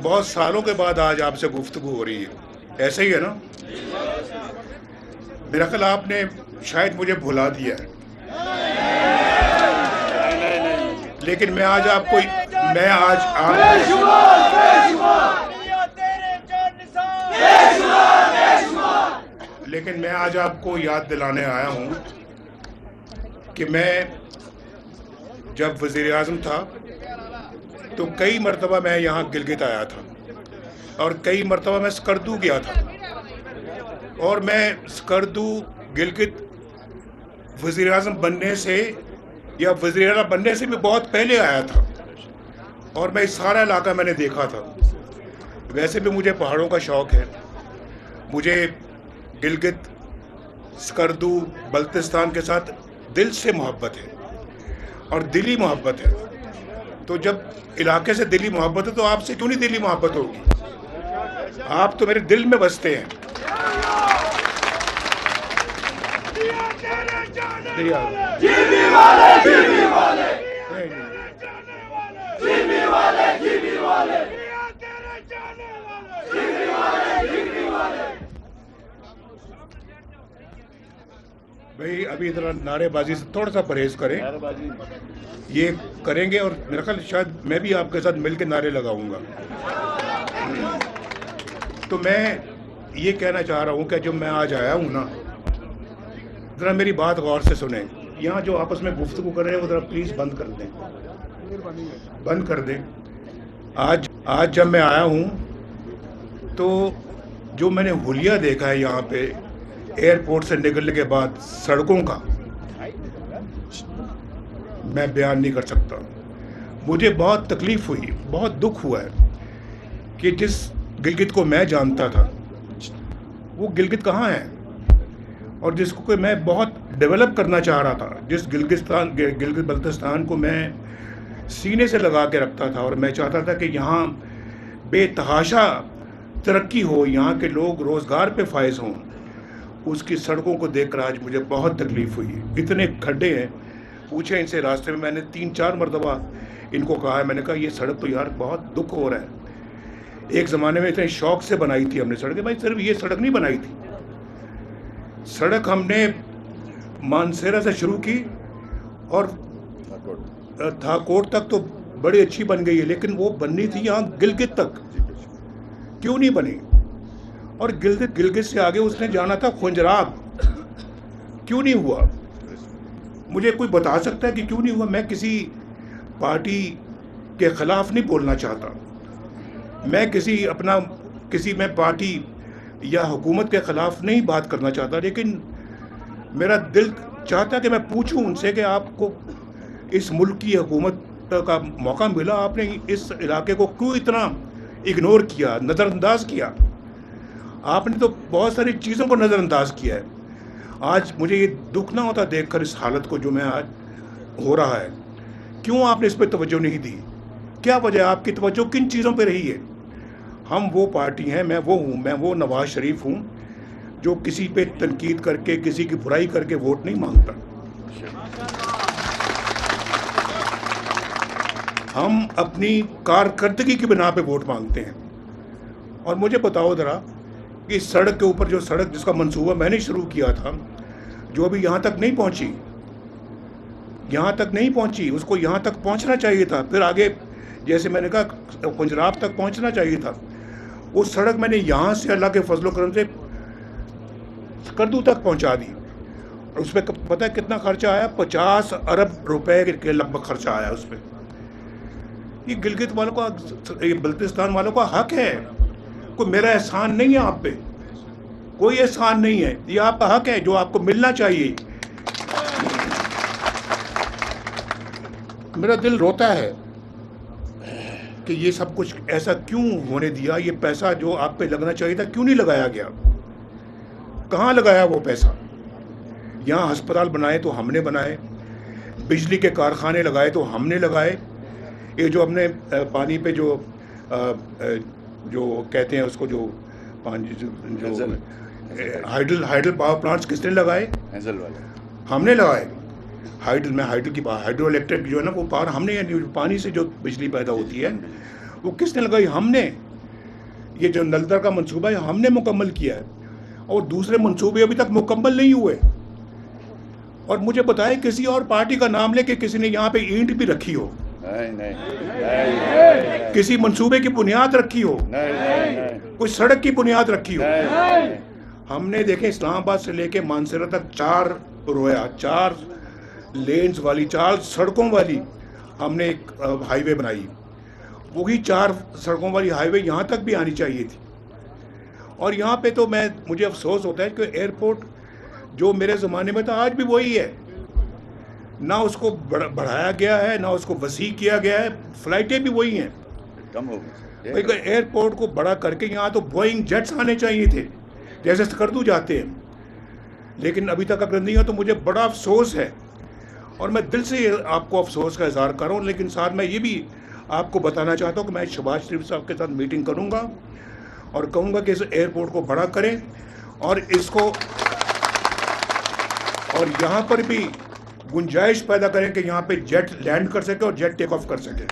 बहुत सालों के बाद आज आपसे गुफ्तगू हो रही है, ऐसे ही है ना? मेरा ख्याल आपने शायद मुझे भुला दिया है, लेकिन मैं आज आपको लेकिन मैं आज आपको याद दिलाने आया हूँ कि मैं जब वज़ीर आज़म था तो कई मरतबा मैं यहाँ गिलगित आया था और कई मरतबा मैं स्कर्दू गया था, और मैं स्कर्दू गिलगित वज़ीर आज़म बनने से या वज़ीर आला बनने से भी बहुत पहले आया था, और मैं सारा इलाका मैंने देखा था। वैसे भी मुझे पहाड़ों का शौक़ है, मुझे गिलगित, स्कर्दू, बल्तिस्तान के साथ दिल से मोहब्बत है और दिली मोहब्बत है। तो जब इलाके से दिली मोहब्बत है तो आपसे क्यों नहीं दिली मोहब्बत होगी? आप तो मेरे दिल में बसते हैं। भाई अभी इधर नारेबाजी से थोड़ा सा परहेज करें, ये करेंगे और मेरा ख्याल शायद मैं भी आपके साथ मिलकर नारे लगाऊंगा। तो मैं ये कहना चाह रहा हूँ कि जब मैं आज आया हूँ ना, ज़रा मेरी बात गौर से सुने। यहाँ जो आपस में गुफ्तगू कर रहे हैं वो ज़रा प्लीज़ बंद कर दें, बंद कर दें। आज जब मैं आया हूँ तो जो मैंने हुलिया देखा है यहाँ पे एयरपोर्ट से निकलने के बाद सड़कों का, मैं बयान नहीं कर सकता। मुझे बहुत तकलीफ़ हुई, बहुत दुख हुआ है कि जिस गिलगित को मैं जानता था वो गिलगित कहाँ है, और जिसको कि मैं बहुत डेवलप करना चाह रहा था, जिस गिलगित बल्तिस्तान को मैं सीने से लगा के रखता था, और मैं चाहता था कि यहाँ बेतहाशा तरक्की हो, यहाँ के लोग रोज़गार पे फायज हों, उसकी सड़कों को देखकर आज मुझे बहुत तकलीफ़ हुई। इतने खड्डे हैं, पूछे इनसे रास्ते में, मैंने 3-4 मरतबा इनको कहा है, मैंने कहा ये सड़क तो यार बहुत दुख हो रहा है। एक ज़माने में इतने शौक़ से बनाई थी हमने सड़कें, भाई सिर्फ ये सड़क नहीं बनाई थी, सड़क हमने मानसेरा से शुरू की और थाकोट तक तो बड़ी अच्छी बन गई है, लेकिन वो बननी थी यहाँ गिलगित तक, क्यों नहीं बनी? और गिलगित से आगे उसने जाना था खुंजराब, क्यों नहीं हुआ? मुझे कोई बता सकता है कि क्यों नहीं हुआ? मैं किसी पार्टी के ख़िलाफ़ नहीं बोलना चाहता, मैं पार्टी या हुकूमत के ख़िलाफ़ नहीं बात करना चाहता, लेकिन मेरा दिल चाहता कि मैं पूछूं उनसे कि आपको इस मुल्क की हुकूमत का मौका मिला, आपने इस इलाके को क्यों इतना इग्नोर किया, नज़रअंदाज किया? आपने तो बहुत सारी चीज़ों को नज़रअंदाज किया है। आज मुझे ये दुख ना होता देखकर इस हालत को जो मैं आज हो रहा है, क्यों आपने इस पर तवज्जो नहीं दी? क्या वजह, आपकी तवज्जो किन चीज़ों पे रही है? हम वो पार्टी हैं, मैं वो नवाज शरीफ हूँ जो किसी पे तनकीद करके, किसी की बुराई करके वोट नहीं मांगता। हम अपनी कारकर्दगी की बिना पे वोट मांगते हैं। और मुझे बताओ ज़रा कि सड़क के ऊपर जो सड़क जिसका मंसूबा मैंने शुरू किया था, जो अभी यहाँ तक नहीं पहुँची, उसको यहाँ तक पहुँचना चाहिए था, फिर आगे जैसे मैंने कहा पंजाब तक पहुँचना चाहिए था। वो सड़क मैंने यहाँ से अल्लाह के फजलो करम से स्कर्दू तक पहुँचा दी, और उस पर पता है कितना खर्चा आया? 50 अरब रुपए के लगभग खर्चा आया उस पर। ये गिलगित वालों का, ये बल्तिस्तान वालों का हक है, कोई मेरा एहसान नहीं है आप पे, कोई एहसान नहीं है, ये आपका हक है जो आपको मिलना चाहिए। मेरा दिल रोता है कि ये सब कुछ ऐसा क्यों होने दिया, ये पैसा जो आप पे लगना चाहिए था क्यों नहीं लगाया गया? कहाँ लगाया वो पैसा? यहाँ अस्पताल बनाए तो हमने बनाए, बिजली के कारखाने लगाए तो हमने लगाए, ये जो हमने पानी पे जो कहते हैं उसको, जो हाइडल पावर प्लांट्स किसने लगाए? हमने लगाए। हाइड्रो इलेक्ट्रिक जो है ना, वो पावर हमने, यानी पानी से जो बिजली पैदा होती है वो किसने लगाई? हमने। ये जो नलदर का मंसूबा है हमने मुकम्मल किया है, और दूसरे मंसूबे अभी तक मुकम्मल नहीं हुए। और मुझे बताएं किसी और पार्टी का नाम लेके किसी ने यहाँ पे ईंट भी रखी हो? नहीं। किसी मंसूबे की बुनियाद रखी हो? नहीं। कोई सड़क की बुनियाद रखी हो? नहीं। हमने देखे इस्लामाबाद से लेके मानसरा तक 4 लेन्स वाली, 4 सड़कों वाली हमने एक हाईवे बनाई। वही 4 सड़कों वाली हाईवे यहाँ तक भी आनी चाहिए थी। और यहाँ पे तो मुझे अफसोस होता है कि एयरपोर्ट जो मेरे ज़माने में था आज भी वही है, ना उसको बढ़ाया गया है, ना उसको वसी किया गया है, फ्लाइटें भी वही हैं। कम हो गई। एयरपोर्ट को बड़ा करके यहाँ तो बोइंग जेट्स आने चाहिए थे जैसे स्कर्दू जाते हैं, लेकिन अभी तक अगर नहीं हो तो मुझे बड़ा अफसोस है। और मैं दिल से आपको अफसोस का इजहार कर रहा हूँ, लेकिन साथ मैं ये भी आपको बताना चाहता हूँ कि मैं शहबाज शरीफ साहब के साथ मीटिंग करूँगा और कहूँगा कि इस एयरपोर्ट को बड़ा करें और इसको, और यहाँ पर भी गुंजाइश पैदा करें कि यहाँ पे जेट लैंड कर सके और जेट टेक ऑफ कर सके।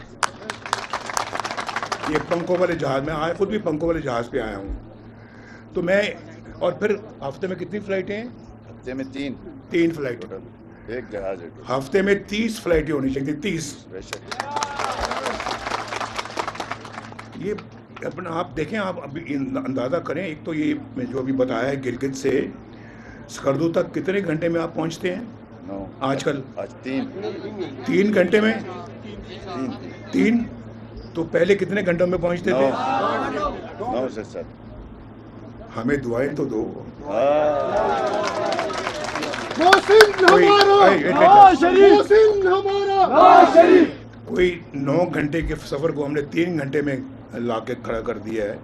ये पंखों वाले जहाज़ में आया, खुद भी पंखों वाले जहाज़ पे आया हूँ। तो मैं, और फिर हफ्ते में कितनी फ़्लाइटें हैं? हफ्ते में 3 फ्लाइटें, एक जहाज है। हफ्ते में 30 फ्लाइटें होनी चाहिए, 30। ये अपना आप देखें, आप अभी अंदाज़ा करें। एक तो ये जो अभी बताया है गिलगित से स्कर्दू तक कितने घंटे में आप पहुंचते हैं? आजकल आज 3 घंटे में 3। तो पहले कितने घंटों में पहुंचते थे? 9 से 7। हमें दुआएं तो दो। कोई 9 घंटे के सफ़र को हमने 3 घंटे में ला के खड़ा कर दिया है।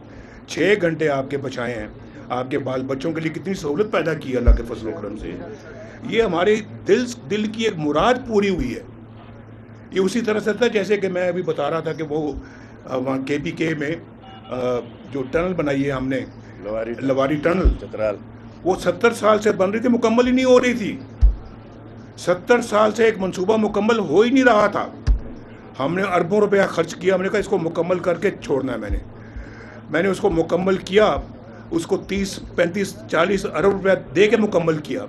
6 घंटे आपके बचाए हैं, आपके बाल बच्चों के लिए कितनी सहूलत पैदा की अल्लाह के फजल करम से। ये हमारे दिल की एक मुराद पूरी हुई है। ये उसी तरह से था जैसे कि मैं अभी बता रहा था कि वो वहाँ KPK में जो टनल बनाई है हमने, लवारी टनल चतराल, वो 70 साल से बन रही थी, मुकम्मल ही नहीं हो रही थी। 70 साल से एक मंसूबा मुकम्मल हो ही नहीं रहा था। हमने अरबों रुपया खर्च किया, हमने कहा इसको मुकम्मल करके छोड़ना है। मैंने उसको मुकम्मल किया, उसको 30, 35, 40 अरब रुपया दे के मुकम्मल किया।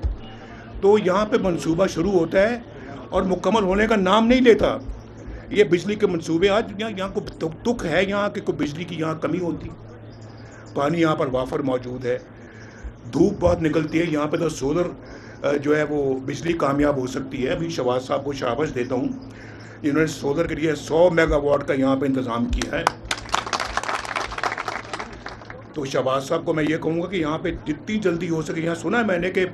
तो यहाँ पे मंसूबा शुरू होता है और मुकम्मल होने का नाम नहीं लेता। ये बिजली के मंसूबे, आज यहाँ को तुक है यहाँ कि कोई बिजली की यहाँ कमी होती। पानी यहाँ पर वाफर मौजूद है, धूप बहुत निकलती है यहाँ पे, तो सोलर जो है वो बिजली कामयाब हो सकती है। अभी शहबाज साहब को शाबाश देता हूँ, इन्होंने सोलर के लिए 100 मेगावाट का यहाँ पे इंतज़ाम किया है। तो शहबाज साहब को मैं ये कहूँगा कि यहाँ पे जितनी जल्दी हो सके, यहाँ सुना है मैंने कि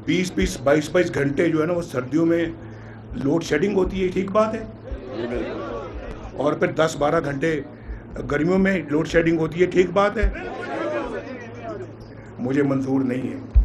20-20, 22-22 घंटे जो है ना वो सर्दियों में लोड शेडिंग होती है, ठीक बात है। और फिर 10-12 घंटे गर्मियों में लोड शेडिंग होती है, ठीक बात है। मुझे मंजूर नहीं है।